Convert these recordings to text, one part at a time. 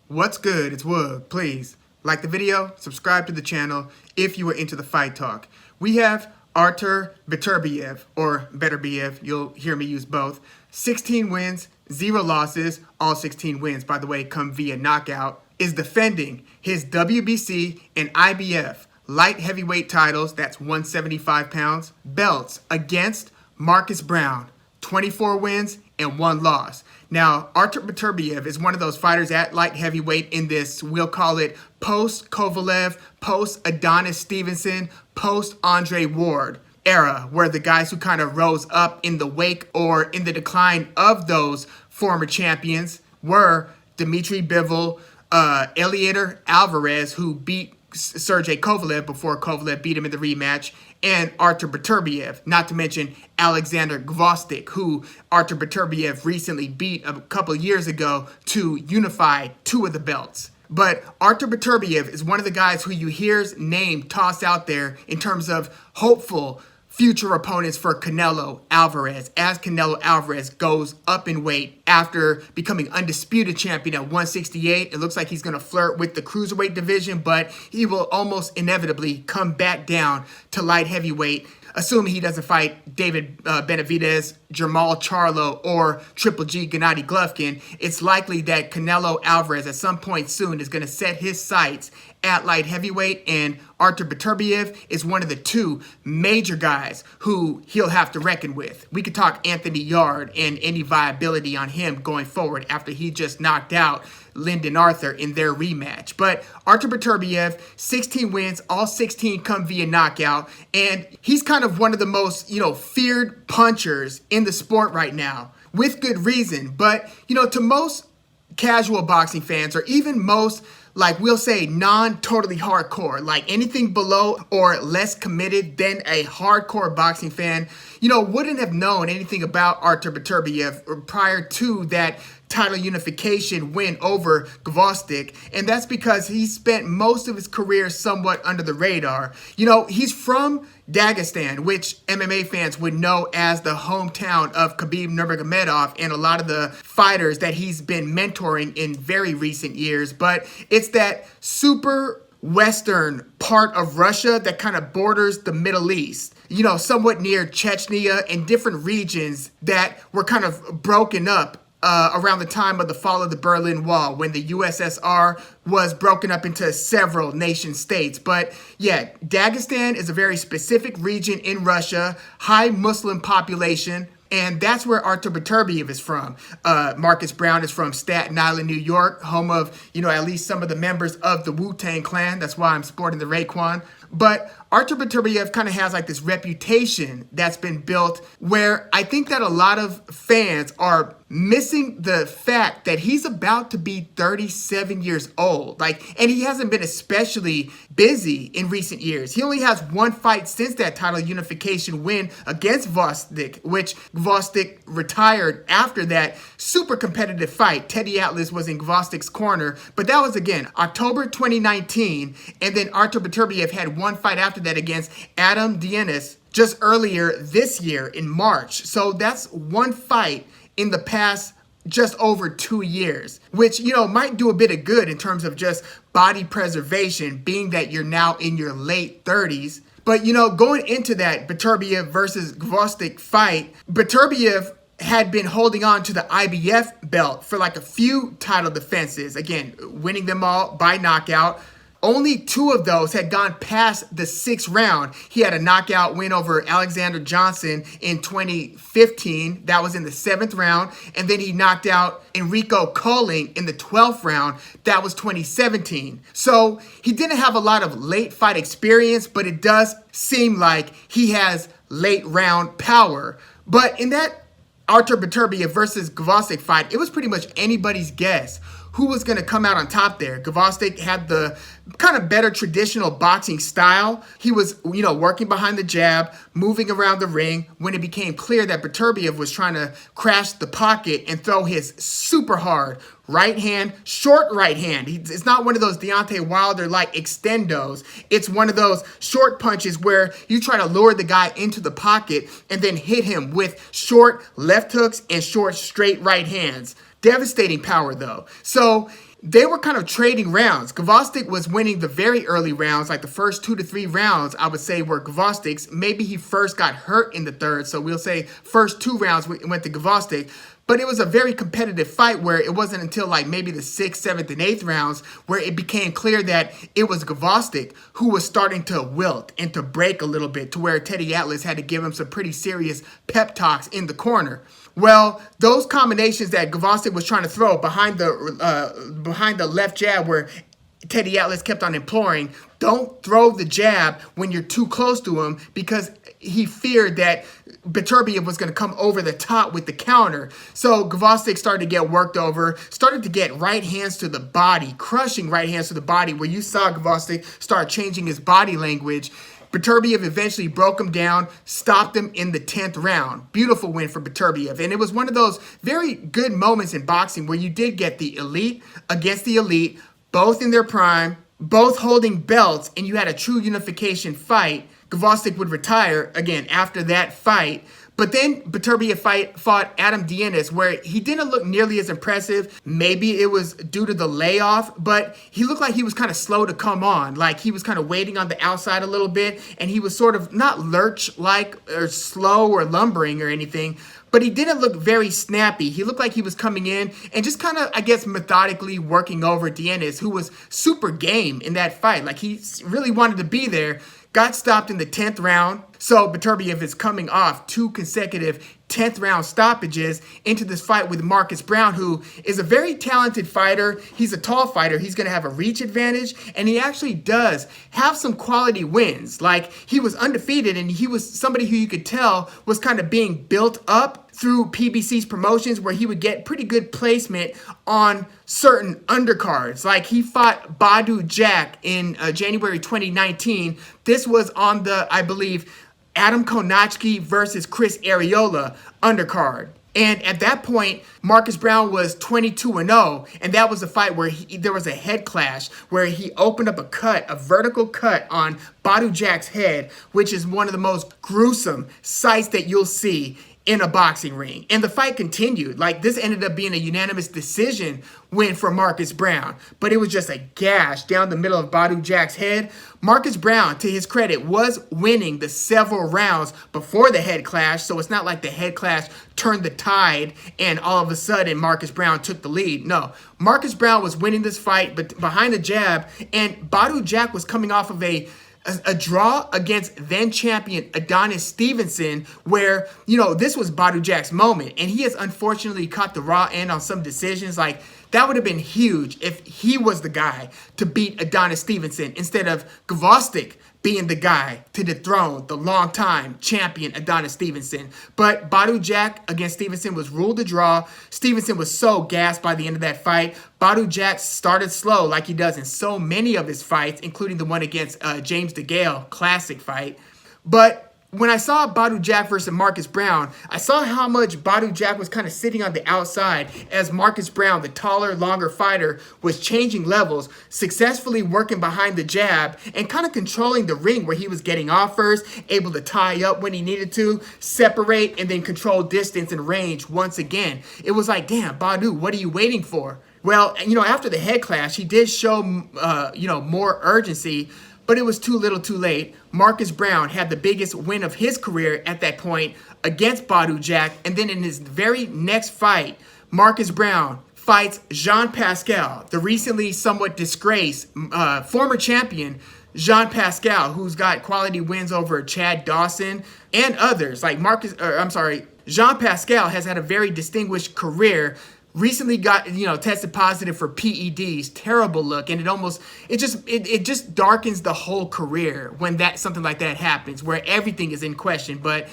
What's good? It's Woog. Please like the video, subscribe to the channel if you are into the fight talk. We have Artur Beterbiev, or Beterbiev, you'll hear me use both. 16 wins, 0 losses, all 16 wins, by the way, come via knockout, is defending his WBC and IBF light heavyweight titles, that's 175 pounds, belts against Marcus Browne. 24 wins and 1 loss. Now, Artur Beterbiev is one of those fighters at light heavyweight in this, we'll call it post-Kovalev, post-Adonis Stevenson, post-Andre Ward era, where the guys who kind of rose up in the wake or in the decline of those former champions were Dmitry Bivol, Eleider Alvarez, who beat Sergey Kovalev before Kovalev beat him in the rematch, and Artur Beterbiev, not to mention Alexander Gvozdyk, who Artur Beterbiev recently beat a couple years ago to unify 2 of the belts. But Artur Beterbiev is one of the guys who you hear's name tossed out there in terms of hopeful future opponents for Canelo Alvarez, as Canelo Alvarez goes up in weight after becoming undisputed champion at 168. It looks like he's going to flirt with the cruiserweight division, but he will almost inevitably come back down to light heavyweight, assuming he doesn't fight David Benavidez, Jermall Charlo, or Triple G Gennady Golovkin. It's likely that Canelo Alvarez at some point soon is going to set his sights at light heavyweight, and Artur Beterbiev is one of the 2 major guys who he'll have to reckon with. We could talk Anthony Yarde and any viability on him going forward after he just knocked out Lyndon Arthur in their rematch. But Artur Beterbiev, 16 wins, all 16 come via knockout, and he's kind of one of the most, feared punchers in the sport right now, with good reason. But, to most casual boxing fans, or even most, like we'll say, non-totally hardcore, like anything below or less committed than a hardcore boxing fan, wouldn't have known anything about Artur Beterbiev prior to that title unification win over Gvozdyk, and that's because he spent most of his career somewhat under the radar. He's from Dagestan, which MMA fans would know as the hometown of Khabib Nurmagomedov and a lot of the fighters that he's been mentoring in very recent years. But it's that super western part of Russia that kind of borders the Middle East, somewhat near Chechnya and different regions that were kind of broken up around the time of the fall of the Berlin Wall, when the USSR was broken up into several nation states. But yeah, Dagestan is a very specific region in Russia, high Muslim population, and that's where Artur Beterbiev is from. Marcus Browne is from Staten Island, New York, home of, at least some of the members of the Wu-Tang Clan. That's why I'm sporting the Raekwon. But Artur Beterbiev kind of has like this reputation that's been built where I think that a lot of fans are missing the fact that he's about to be 37 years old. And he hasn't been especially busy in recent years. He only has 1 fight since that title unification win against Gvozdyk, which Gvozdyk retired after that super competitive fight. Teddy Atlas was in Gvozdyk's corner, but that was, again, October 2019, and then Artur Beterbiev had 1 fight after that against Adam Dienis just earlier this year in March. So that's 1 fight in the past just over 2 years, which, might do a bit of good in terms of just body preservation, being that you're now in your late 30s. But, going into that Beterbiev versus Gvozdyk fight, Beterbiev had been holding on to the IBF belt for like a few title defenses, again, winning them all by knockout. Only 2 of those had gone past the 6th round. He had a knockout win over Alexander Johnson in 2015. That was in the 7th round. And then he knocked out Enrico Colling in the 12th round. That was 2017. So he didn't have a lot of late fight experience, but it does seem like he has late round power. But in that Artur Beterbiev versus Gvozdyk fight, it was pretty much anybody's guess who was going to come out on top there. Gvozdyk had the kind of better traditional boxing style. He was, working behind the jab, moving around the ring, when it became clear that Beterbiev was trying to crash the pocket and throw his super hard right hand, short right hand. It's not one of those Deontay Wilder-like extendos. It's one of those short punches where you try to lure the guy into the pocket and then hit him with short left hooks and short straight right hands. Devastating power, though. So they were kind of trading rounds. Gvozdyk was winning the very early rounds, like the first 2 to 3 rounds, I would say, were Gvozdyk's. Maybe he first got hurt in the third, so we'll say first 2 rounds went to Gvozdyk. But it was a very competitive fight where it wasn't until like maybe the 6th, 7th, and 8th rounds where it became clear that it was Gvozdyk who was starting to wilt and to break a little bit, to where Teddy Atlas had to give him some pretty serious pep talks in the corner. Well, those combinations that Gvozdyk was trying to throw behind the left jab, where Teddy Atlas kept on imploring, don't throw the jab when you're too close to him, because he feared that Beterbiev was going to come over the top with the counter. So Gvozdyk started to get worked over, started to get right hands to the body, crushing right hands to the body, where you saw Gvozdyk start changing his body language. Beterbiev eventually broke him down, stopped him in the 10th round. Beautiful win for Beterbiev. And it was one of those very good moments in boxing where you did get the elite against the elite, both in their prime, both holding belts, and you had a true unification fight. Gvozdyk would retire again after that fight. But then Beterbiev fought Adam Dienis, where he didn't look nearly as impressive. Maybe it was due to the layoff, but he looked like he was kind of slow to come on. Like he was kind of waiting on the outside a little bit, and he was sort of not lurch-like or slow or lumbering or anything, but he didn't look very snappy. He looked like he was coming in and just kind of, I guess, methodically working over Dienis, who was super game in that fight. Like he really wanted to be there. Got stopped in the 10th round. So Beterbiev is coming off 2 consecutive 10th round stoppages into this fight with Marcus Browne, who is a very talented fighter. He's a tall fighter. He's going to have a reach advantage, and he actually does have some quality wins. Like, he was undefeated, and he was somebody who you could tell was kind of being built up through PBC's promotions, where he would get pretty good placement on certain undercards. Like, he fought Bout Jack in January 2019. This was on the, I believe, Adam Konachki versus Chris Areola undercard. And at that point, Marcus Browne was 22-0, and that was a fight where there was a head clash, where he opened up a vertical cut on Bout Jack's head, which is one of the most gruesome sights that you'll see in a boxing ring. And the fight continued. Like, this ended up being a unanimous decision win for Marcus Browne, but it was just a gash down the middle of Bout Jack's head. Marcus Browne, to his credit, was winning the several rounds before the head clash, so it's not like the head clash turned the tide and all of a sudden Marcus Browne took the lead. No, Marcus Browne was winning this fight, but behind the jab, and Bout Jack was coming off of a draw against then champion Adonis Stevenson, where, you know, this was Bout Jack's moment, and he has unfortunately caught the raw end on some decisions. Like, that would have been huge if he was the guy to beat Adonis Stevenson instead of Gvozdyk being the guy to dethrone the longtime champion Adonis Stevenson. But Bout Jack against Stevenson was ruled a draw. Stevenson was so gassed by the end of that fight. Bout Jack started slow, like he does in so many of his fights, including the one against James DeGale, classic fight. But when I saw Bout Jack versus Marcus Browne, I saw how much Bout Jack was kind of sitting on the outside as Marcus Browne, the taller, longer fighter, was changing levels, successfully working behind the jab, and kind of controlling the ring, where he was getting off first, able to tie up when he needed to, separate, and then control distance and range once again. It was like, damn, Bout, what are you waiting for? Well, you know, after the head clash, he did show, more urgency, but it was too little too late. Marcus Browne had the biggest win of his career at that point against Bout Jack. And then in his very next fight, Marcus Browne fights Jean Pascal, the recently somewhat disgraced former champion Jean Pascal, who's got quality wins over Chad Dawson and others. Like Jean Pascal has had a very distinguished career. Recently got, tested positive for PEDs. Terrible look, and it just darkens the whole career when something like that happens, where everything is in question. But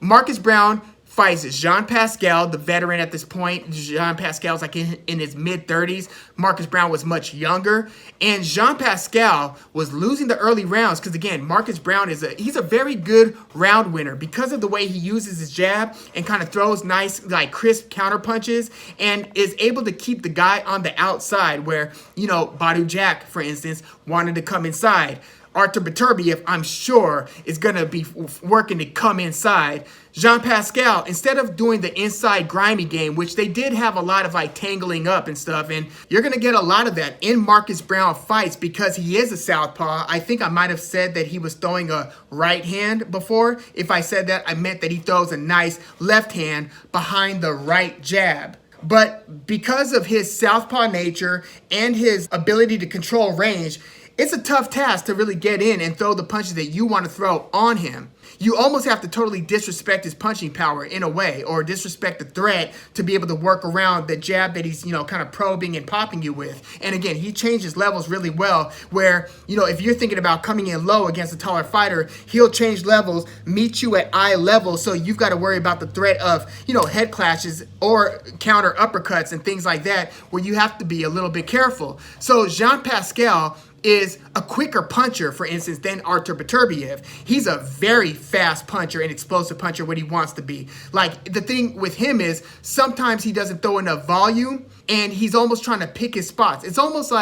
Marcus Browne fights Jean Pascal, the veteran at this point. Jean Pascal's like in his mid-30s. Marcus Browne was much younger. And Jean Pascal was losing the early rounds because, again, Marcus Browne he's a very good round winner because of the way he uses his jab and kind of throws nice, like, crisp counter punches, and is able to keep the guy on the outside where, Bout Jack, for instance, wanted to come inside. Artur Beterbiev, I'm sure, is going to be working to come inside. Jean Pascal, instead of doing the inside grimy game, which they did have a lot of like tangling up and stuff, and you're going to get a lot of that in Marcus Browne fights because he is a southpaw. I think I might have said that he was throwing a right hand before. If I said that, I meant that he throws a nice left hand behind the right jab. But because of his southpaw nature and his ability to control range, it's a tough task to really get in and throw the punches that you want to throw on him. You almost have to totally disrespect his punching power in a way, or disrespect the threat to be able to work around the jab that he's, kind of probing and popping you with. And again, he changes levels really well where, if you're thinking about coming in low against a taller fighter, he'll change levels, meet you at eye level. So you've got to worry about the threat of, head clashes or counter uppercuts and things like that, where you have to be a little bit careful. So Jean Pascal is a quicker puncher, for instance, than Artur Beterbiev. He's a very fast puncher and explosive puncher when he wants to be. Like, the thing with him is sometimes he doesn't throw enough volume and he's almost trying to pick his spots. It's almost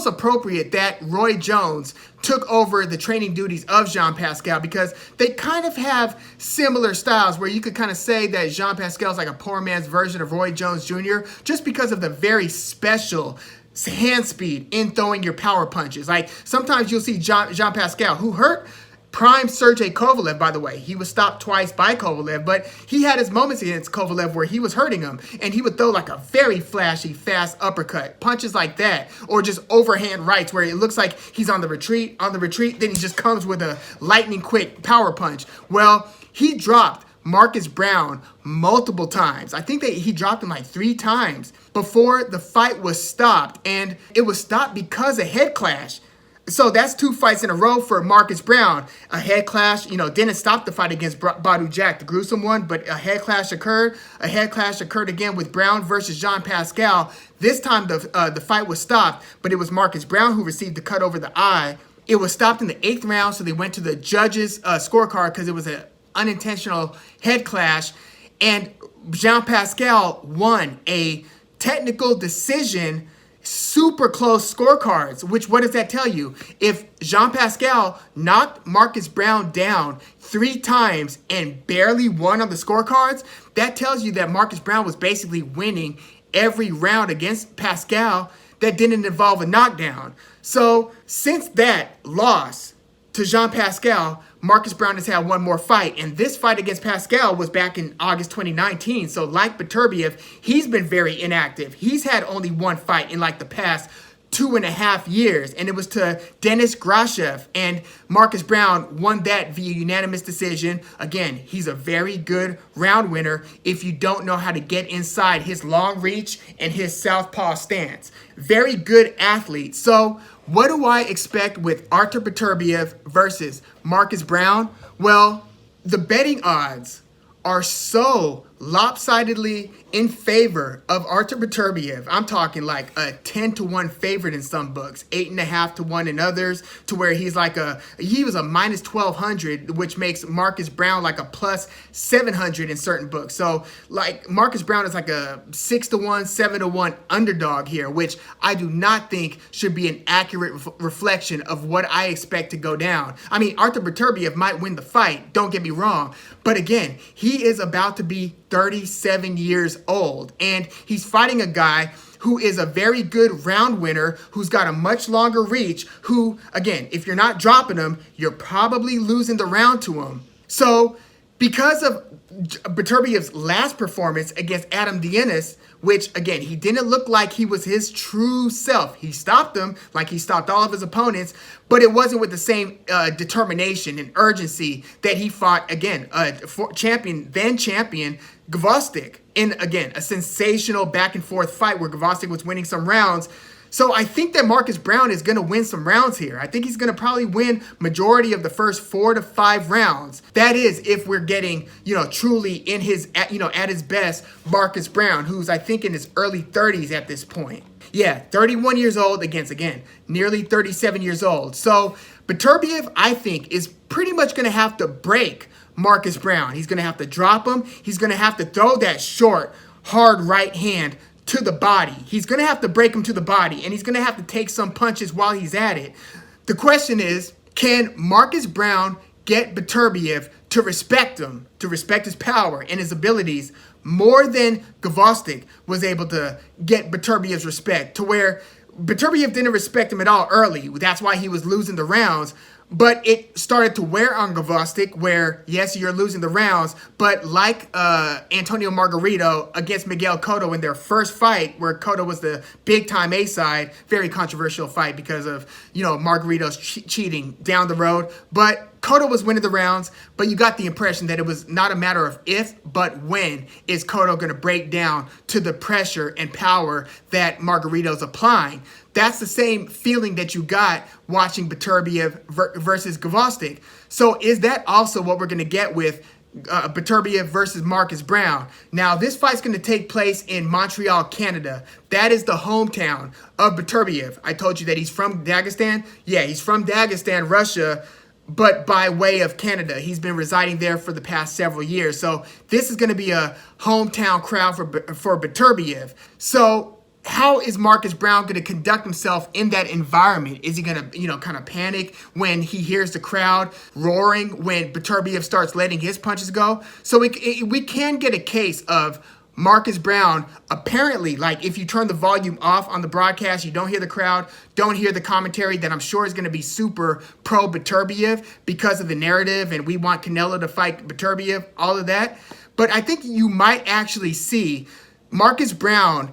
appropriate that Roy Jones took over the training duties of Jean Pascal because they kind of have similar styles where you could kind of say that Jean Pascal is like a poor man's version of Roy Jones Jr. just because of the very special hand speed in throwing your power punches. Like, sometimes you'll see Jean Pascal, who hurt prime Sergey Kovalev, by the way. He was stopped twice by Kovalev, but he had his moments against Kovalev where he was hurting him, and he would throw like a very flashy, fast uppercut, punches like that, or just overhand rights where it looks like he's on the retreat, then he just comes with a lightning quick power punch. Well, he dropped Marcus Browne multiple times. I think that he dropped him like 3 times before the fight was stopped, and it was stopped because of head clash. So that's 2 fights in a row for Marcus Browne. A head clash, didn't stop the fight against Bout Jack, the gruesome one, but a head clash occurred. A head clash occurred again with Browne versus Jean Pascal. This time the fight was stopped, but it was Marcus Browne who received the cut over the eye. It was stopped in the 8th round, so they went to the judges' scorecard because it was an unintentional head clash, and Jean Pascal won a technical decision, super close scorecards, which, what does that tell you? If Jean Pascal knocked Marcus Browne down 3 times and barely won on the scorecards, that tells you that Marcus Browne was basically winning every round against Pascal that didn't involve a knockdown. So since that loss to Jean Pascal, Marcus Browne has had 1 more fight, and this fight against Pascal was back in August 2019. So like Beterbiev, he's been very inactive. He's had only 1 fight in like the past 2.5 years, and it was to Denis Grashev, and Marcus Browne won that via unanimous decision. Again, he's a very good round winner if you don't know how to get inside his long reach and his southpaw stance. Very good athlete. So what do I expect with Artur Beterbiev versus Marcus Browne? Well, the betting odds are so lopsidedly in favor of Artur Beterbiev. I'm talking like a 10-1 favorite in some books, 8.5-1 in others, to where he was a minus 1,200, which makes Marcus Browne like a plus 700 in certain books. So like Marcus Browne is like a 6-1, 7-1 underdog here, which I do not think should be an accurate reflection of what I expect to go down. I mean, Artur Beterbiev might win the fight, don't get me wrong, but again, he is about to be 37 years old, and he's fighting a guy who is a very good round winner, who's got a much longer reach, who, again, if you're not dropping him, you're probably losing the round to him. So because of Beterbiev's last performance against Adam Dienis, which, again, he didn't look like he was his true self. He stopped him like he stopped all of his opponents, but it wasn't with the same determination and urgency that he fought, again, then champion Gvozdyk in, again, a sensational back-and-forth fight where Gvozdyk was winning some rounds. So I think that Marcus Browne is going to win some rounds here. I think he's going to probably win majority of the first 4 to 5 rounds. That is, if we're getting, truly in his, at his best, Marcus Browne, who's I think in his early 30s at this point. Yeah, 31 years old against, again, nearly 37 years old. So Beterbiev, I think, is pretty much going to have to break Marcus Browne. He's going to have to drop him. He's going to have to throw that short, hard right hand to the body. He's going to have to break him to the body, and he's going to have to take some punches while he's at it. The question is, can Marcus Browne get Beterbiev to respect him, to respect his power and his abilities more than Gvozdyk was able to get Beterbiev's respect, to where Beterbiev didn't respect him at all early. That's why he was losing the rounds. But it started to wear on Gvozdyk, where, yes, you're losing the rounds, but like Antonio Margarito against Miguel Cotto in their first fight, where Cotto was the big-time A-side, very controversial fight because of, Margarito's cheating down the road. But Cotto was winning the rounds, but you got the impression that it was not a matter of if, but when is Cotto going to break down to the pressure and power that Margarito's applying. That's the same feeling that you got watching Beterbiev versus Gvozdyk. So is that also what we're going to get with Beterbiev versus Marcus Browne? Now, this fight's going to take place in Montreal, Canada. That is the hometown of Beterbiev. I told you that he's from Dagestan. Yeah, he's from Dagestan, Russia, but by way of Canada. He's been residing there for the past several years. So this is going to be a hometown crowd for Beterbiev. So how is Marcus Browne going to conduct himself in that environment? Is he going to, kind of panic when he hears the crowd roaring when Beterbiev starts letting his punches go? So we can get a case of Marcus Browne, apparently, like if you turn the volume off on the broadcast, you don't hear the crowd, don't hear the commentary, that I'm sure is going to be super pro Beterbiev because of the narrative and we want Canelo to fight Beterbiev, all of that. But I think you might actually see Marcus Browne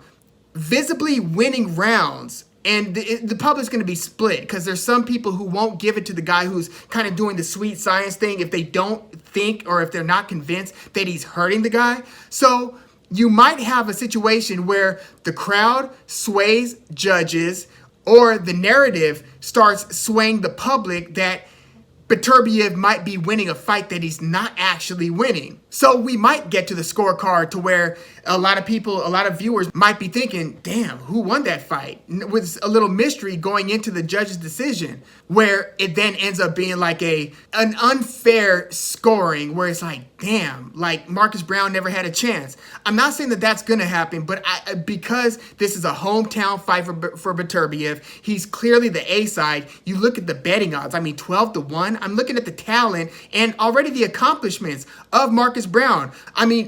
visibly winning rounds, and the public's going to be split because there's some people who won't give it to the guy who's kind of doing the sweet science thing if they don't think or if they're not convinced that he's hurting the guy. So you might have a situation where the crowd sways judges or the narrative starts swaying the public that Beterbiev might be winning a fight that he's not actually winning. So we might get to the scorecard to where a lot of people, a lot of viewers might be thinking, damn, who won that fight? With a little mystery going into the judge's decision, where it then ends up being like an unfair scoring where it's like, damn, like Marcus Browne never had a chance. I'm not saying that that's going to happen, but because this is a hometown fight for Beterbiev, he's clearly the A side. You look at the betting odds, 12-1. I'm looking at the talent and already the accomplishments of Marcus Browne.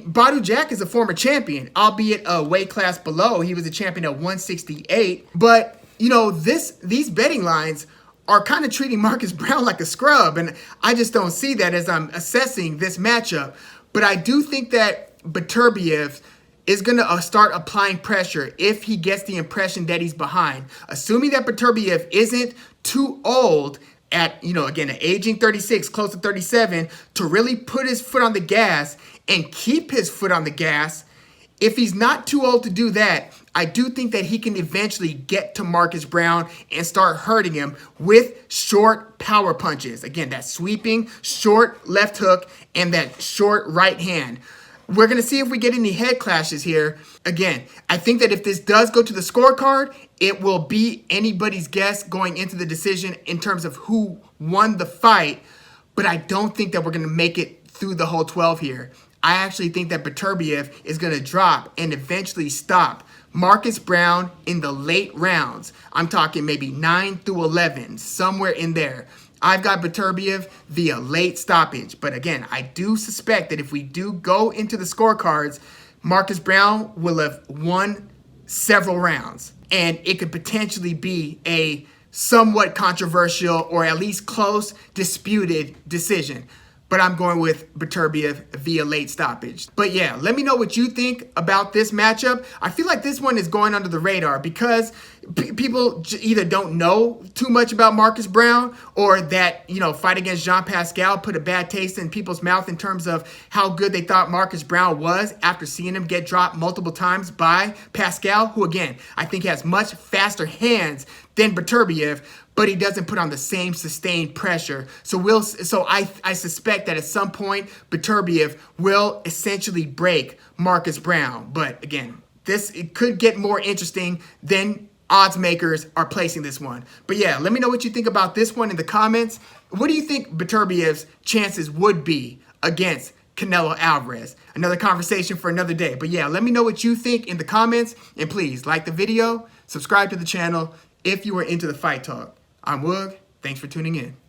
Bout Jack is a former champion, albeit a weight class below. He was a champion at 168. But, these betting lines are kind of treating Marcus Browne like a scrub. And I just don't see that as I'm assessing this matchup. But I do think that Beterbiev is going to start applying pressure if he gets the impression that he's behind. Assuming that Beterbiev isn't too old at, again, at aging 36, close to 37, to really put his foot on the gas and keep his foot on the gas. If he's not too old to do that, I do think that he can eventually get to Marcus Browne and start hurting him with short power punches. Again, that sweeping, short left hook and that short right hand. We're going to see if we get any head clashes here. Again, I think that if this does go to the scorecard, it will be anybody's guess going into the decision in terms of who won the fight. But I don't think that we're going to make it through the whole 12 here. I actually think that Beterbiev is going to drop and eventually stop Marcus Browne in the late rounds. I'm talking maybe 9 through 11, somewhere in there. I've got Beterbiev via late stoppage. But again, I do suspect that if we do go into the scorecards, Marcus Browne will have won several rounds. And it could potentially be a somewhat controversial or at least close, disputed decision. But I'm going with Beterbiev via late stoppage. But yeah, let me know what you think about this matchup. I feel like this one is going under the radar because people either don't know too much about Marcus Browne or that, fight against Jean Pascal put a bad taste in people's mouth in terms of how good they thought Marcus Browne was after seeing him get dropped multiple times by Pascal, who again, I think has much faster hands than Beterbiev, but he doesn't put on the same sustained pressure. So I suspect that at some point, Beterbiev will essentially break Marcus Browne. But again, it could get more interesting than odds makers are placing this one. But yeah, let me know what you think about this one in the comments. What do you think Beterbiev's chances would be against Canelo Alvarez? Another conversation for another day. But yeah, let me know what you think in the comments. And please like the video, subscribe to the channel if you are into the fight talk. I'm Woog. Thanks for tuning in.